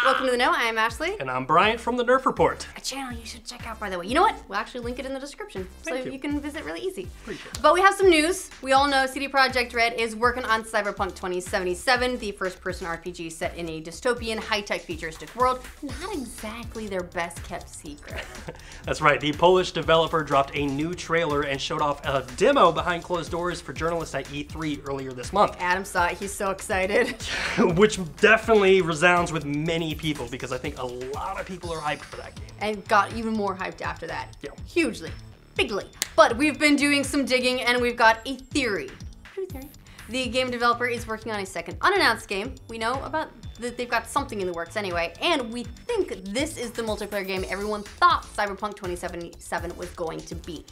Welcome to The Know, I am Ashley. And I'm Bryant from the Nerf Report. A channel you should check out, by the way. You know what? We'll actually link it in the description, so Thank you. you can visit really easy. Appreciate it. But we have some news. We all know CD Projekt Red is working on Cyberpunk 2077, the first-person RPG set in a dystopian, high-tech, futuristic world. Not exactly their best-kept secret. That's right, the Polish developer dropped a new trailer and showed off a demo behind closed doors for journalists at E3 earlier this month. Adam saw it, he's so excited. Which definitely resounds with many people, because I think a lot of people are hyped for that game. And got even more hyped after that. Yeah. Hugely. Bigly. But we've been doing some digging and we've got a theory. The game developer is working on a second unannounced game. We know about that they've got something in the works anyway, and we think this is the multiplayer game everyone thought Cyberpunk 2077 was going to be.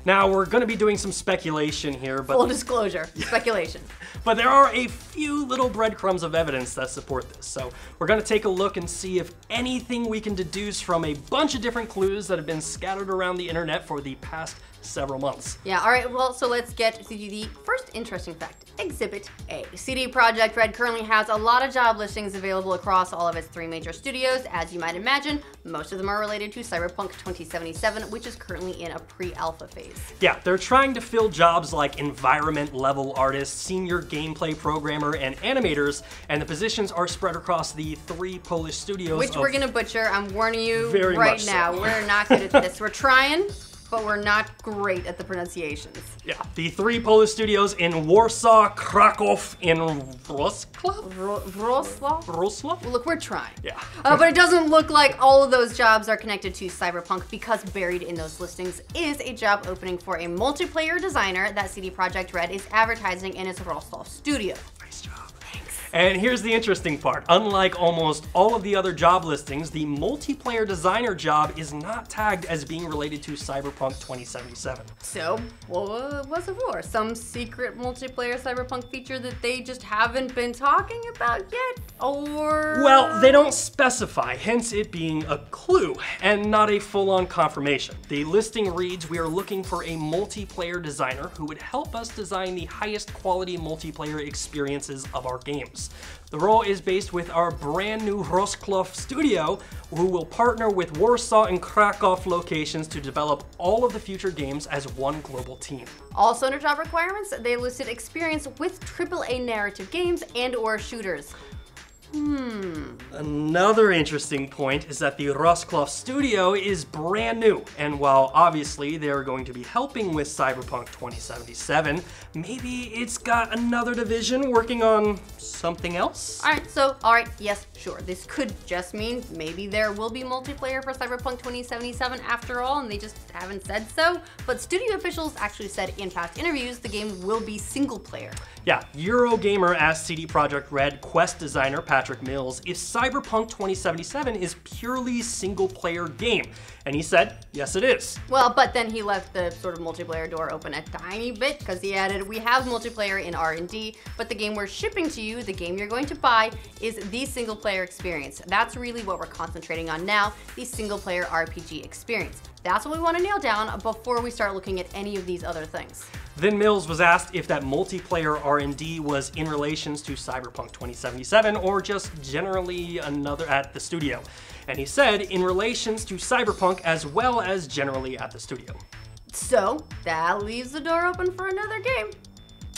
Now, we're going to be doing some speculation here, but... Full disclosure, speculation. But there are a few little breadcrumbs of evidence that support this, so we're going to take a look and see if anything we can deduce from a bunch of different clues that have been scattered around the internet for the past several months. Yeah, all right, well, so let's get to the first interesting fact. Exhibit A. CD Projekt Red currently has a lot of job listings available across all of its 3 major studios. As you might imagine, most of them are related to Cyberpunk 2077, which is currently in a pre-alpha phase. Yeah, they're trying to fill jobs like environment-level artists, senior gameplay programmer, and animators, and the positions are spread across the 3 Polish studios. Which we're gonna butcher, I'm warning you Very right much so. now. We're not good at this. We're trying, but we're not great at the pronunciations. Yeah, the 3 Polish studios in Warsaw, Kraków, and Wrocław? Wrocław? Wrocław? Look, we're trying. Yeah. But it doesn't look like all of those jobs are connected to Cyberpunk, because buried in those listings is a job opening for a multiplayer designer that CD Projekt Red is advertising in its Wrocław studio. Nice job. And here's the interesting part. Unlike almost all of the other job listings, the multiplayer designer job is not tagged as being related to Cyberpunk 2077. So, what was it for? Some secret multiplayer Cyberpunk feature that they just haven't been talking about yet? Or... Well, they don't specify, hence it being a clue and not a full-on confirmation. The listing reads, "We are looking for a multiplayer designer who would help us design the highest quality multiplayer experiences of our games. The role is based with our brand new Wrocław studio, who will partner with Warsaw and Kraków locations to develop all of the future games as one global team." Also under job requirements, they listed experience with AAA narrative games and or shooters. Another interesting point is that the Wrocław studio is brand new, and while obviously they're going to be helping with Cyberpunk 2077, maybe it's got another division working on something else? Alright, yes, sure. This could just mean maybe there will be multiplayer for Cyberpunk 2077 after all, and they just haven't said so. But studio officials actually said in past interviews the game will be single player. Yeah, Eurogamer asked CD Projekt Red Quest designer Patrick Mills if Cyberpunk 2077 is purely single-player game, and he said, yes it is. Well, but then he left the sort of multiplayer door open a tiny bit, because he added, "We have multiplayer in R&D, but the game we're shipping to you, the game you're going to buy, is the single-player experience. That's really what we're concentrating on now, the single-player RPG experience. That's what we want to nail down before we start looking at any of these other things." Then Mills was asked if that multiplayer R&D was in relations to Cyberpunk 2077 or just generally another at the studio. And he said in relations to Cyberpunk as well as generally at the studio. So that leaves the door open for another game,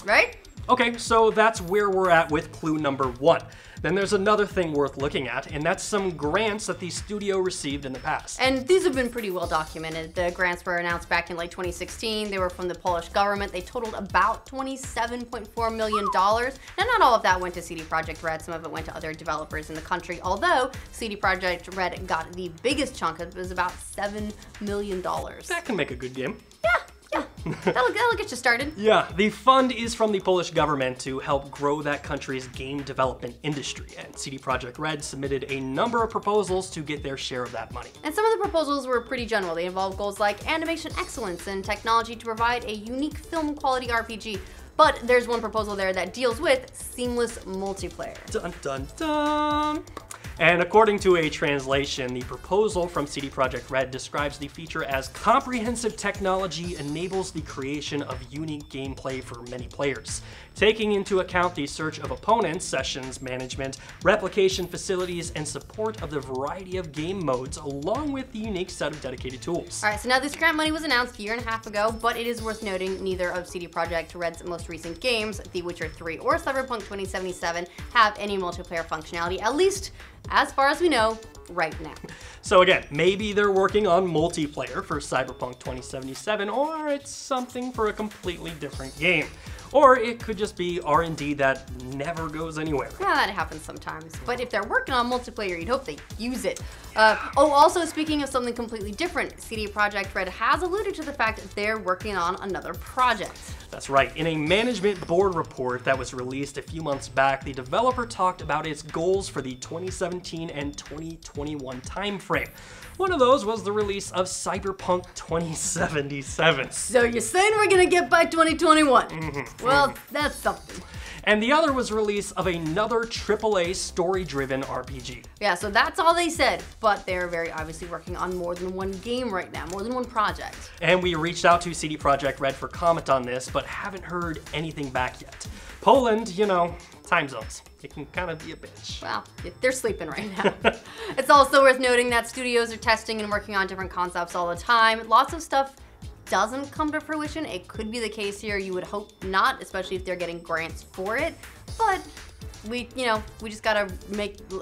right? Okay, so that's where we're at with clue number 1. Then there's another thing worth looking at, and that's some grants that the studio received in the past. And these have been pretty well documented. The grants were announced back in like 2016. They were from the Polish government. They totaled about $27.4 million. Now, not all of that went to CD Projekt Red. Some of it went to other developers in the country, although CD Projekt Red got the biggest chunk. It was about $7 million. That can make a good game. Yeah, that'll get you started. Yeah, the fund is from the Polish government to help grow that country's game development industry, and CD Projekt Red submitted a number of proposals to get their share of that money. And some of the proposals were pretty general. They involved goals like animation excellence and technology to provide a unique film quality RPG. But there's one proposal there that deals with seamless multiplayer. Dun dun dun! And according to a translation, the proposal from CD Projekt Red describes the feature as comprehensive technology enables the creation of unique gameplay for many players, taking into account the search of opponents, sessions management, replication facilities, and support of the variety of game modes, along with the unique set of dedicated tools. All right, so now this grant money was announced a year and a half ago, but it is worth noting neither of CD Projekt Red's most recent games, The Witcher 3 or Cyberpunk 2077, have any multiplayer functionality, at least as far as we know right now. So again, maybe they're working on multiplayer for Cyberpunk 2077, or it's something for a completely different game. Or it could just be R&D that never goes anywhere. Yeah, that happens sometimes. But if they're working on multiplayer, you'd hope they use it. Also, speaking of something completely different, CD Projekt Red has alluded to the fact that they're working on another project. That's right. In a management board report that was released a few months back, the developer talked about its goals for the 2017 and 2021 timeframe. One of those was the release of Cyberpunk 2077. So you're saying we're gonna get by 2021? Well, that's something. And the other was release of another AAA story-driven RPG. Yeah, so that's all they said, but they're very obviously working on more than one game right now, more than one project. And we reached out to CD Projekt Red for comment on this, but haven't heard anything back yet. Poland, you know, time zones. It can kind of be a bitch. Well, they're sleeping right now. It's also worth noting that studios are testing and working on different concepts all the time. Lots of stuff doesn't come to fruition. It could be the case here. You would hope not, especially if they're getting grants for it. But we just gotta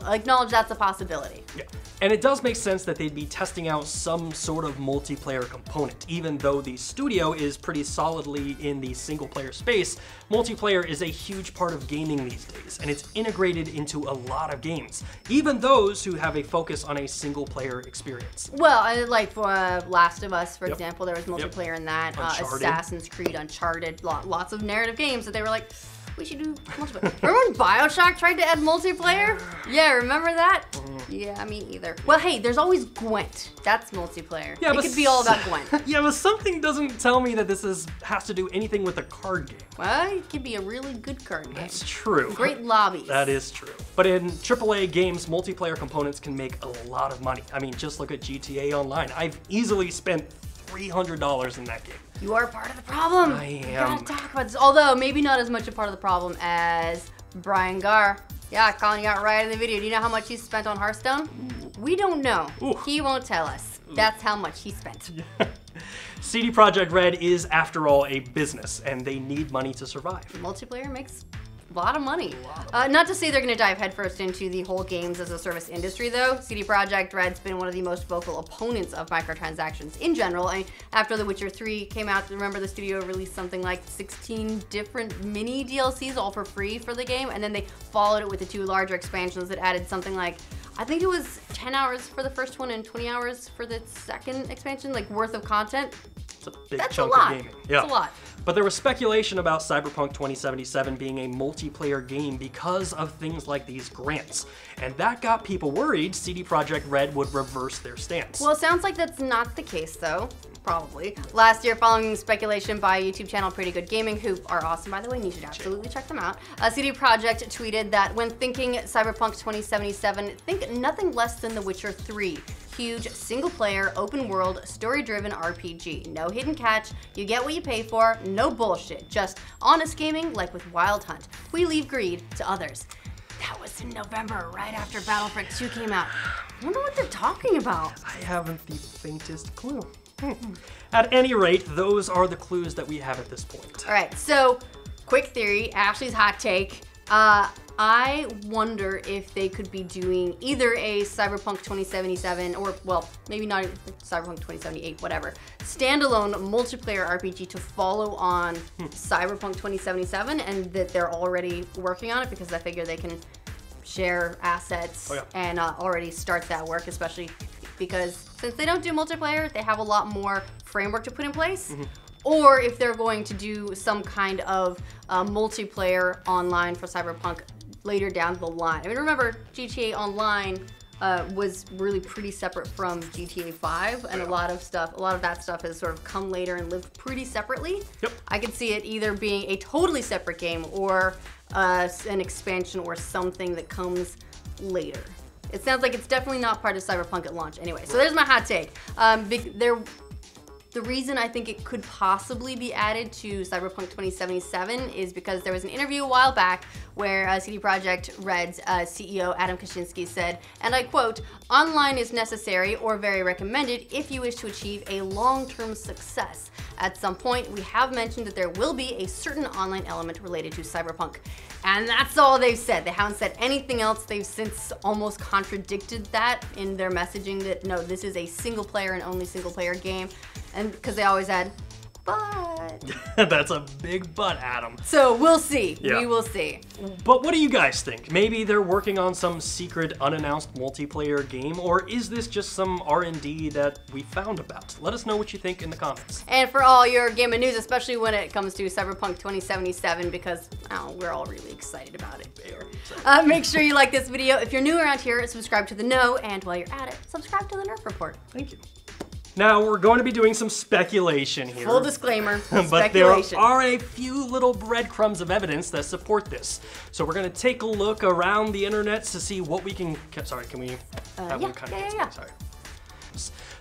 acknowledge that's a possibility. Yeah. And it does make sense that they'd be testing out some sort of multiplayer component. Even though the studio is pretty solidly in the single player space, multiplayer is a huge part of gaming these days, and it's integrated into a lot of games, even those who have a focus on a single player experience. Well, like for Last of Us, for example, there was multiplayer in that. Assassin's Creed, Uncharted, lots of narrative games that they were like, we should do multiplayer. Remember when Bioshock tried to add multiplayer? Yeah, remember that? Yeah, me either. Well, hey, there's always Gwent. That's multiplayer. Yeah, it could be all about Gwent. Yeah, but something doesn't tell me that this has to do anything with a card game. Well, it could be a really good card game. That's true. Great lobbies. That is true. But in AAA games, multiplayer components can make a lot of money. I mean, just look at GTA Online. I've easily spent $300 in that game. You are part of the problem. I am. You gotta talk about this. Although, maybe not as much a part of the problem as Brian Gaar. Yeah, calling you out right in the video. Do you know how much he spent on Hearthstone? We don't know. Ooh. He won't tell us. That's how much he spent. CD Projekt Red is, after all, a business, and they need money to survive. Multiplayer makes a lot of money. Not to say they're going to dive headfirst into the whole games as a service industry, though. CD Projekt Red's been one of the most vocal opponents of microtransactions in general. I mean, after The Witcher 3 came out, remember the studio released something like 16 different mini DLCs, all for free for the game, and then they followed it with the 2 larger expansions that added something like, I think it was 10 hours for the first one and 20 hours for the second expansion, like worth of content. It's a big chunk of gaming. Yeah. That's a lot. But there was speculation about Cyberpunk 2077 being a multiplayer game because of things like these grants. And that got people worried CD Projekt Red would reverse their stance. Well, it sounds like that's not the case, though. Probably. Last year, following speculation by YouTube channel Pretty Good Gaming, who are awesome, by the way, and you should absolutely check them out, CD Projekt tweeted that when thinking Cyberpunk 2077, think nothing less than The Witcher 3. Huge, single-player, open-world, story-driven RPG. No hidden catch, you get what you pay for, no bullshit. Just honest gaming like with Wild Hunt. We leave greed to others. That was in November, right after Battlefront 2 came out. I wonder what they're talking about. I haven't the faintest clue. At any rate, those are the clues that we have at this point. All right, so quick theory, Ashley's hot take. I wonder if they could be doing either a Cyberpunk 2077 or, well, maybe not Cyberpunk 2078, whatever, standalone multiplayer RPG to follow on Cyberpunk 2077, and that they're already working on it because I figure they can share assets and already start that work, especially because since they don't do multiplayer, they have a lot more framework to put in place. Or if they're going to do some kind of multiplayer online for Cyberpunk later down the line. I mean, remember, GTA Online was really pretty separate from GTA 5, and a lot of that stuff has sort of come later and lived pretty separately. Yep. I could see it either being a totally separate game or an expansion or something that comes later. It sounds like it's definitely not part of Cyberpunk at launch. Anyway, so there's my hot take. The reason I think it could possibly be added to Cyberpunk 2077 is because there was an interview a while back where CD Projekt Red's CEO Adam Kaczynski said, and I quote, "Online is necessary or very recommended if you wish to achieve a long-term success. At some point, we have mentioned that there will be a certain online element related to Cyberpunk." And that's all they've said. They haven't said anything else. They've since almost contradicted that in their messaging that no, this is a single player and only single player game. And because they always add, but. That's a big but, Adam. So we'll see. Yeah. We will see. But what do you guys think? Maybe they're working on some secret unannounced multiplayer game, or is this just some R&D that we found about? Let us know what you think in the comments. And for all your gaming news, especially when it comes to Cyberpunk 2077, because we're all really excited about it. Make sure you like this video. If you're new around here, subscribe to The Know, and while you're at it, subscribe to the Nerf Report. Thank you. Now, we're going to be doing some speculation here. Full disclaimer, but there are a few little breadcrumbs of evidence that support this. So we're going to take a look around the internet to see what we can... Sorry, can we have one kind of... Yeah. Sorry.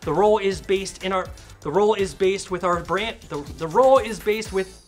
The role is based with our brand... The role is based with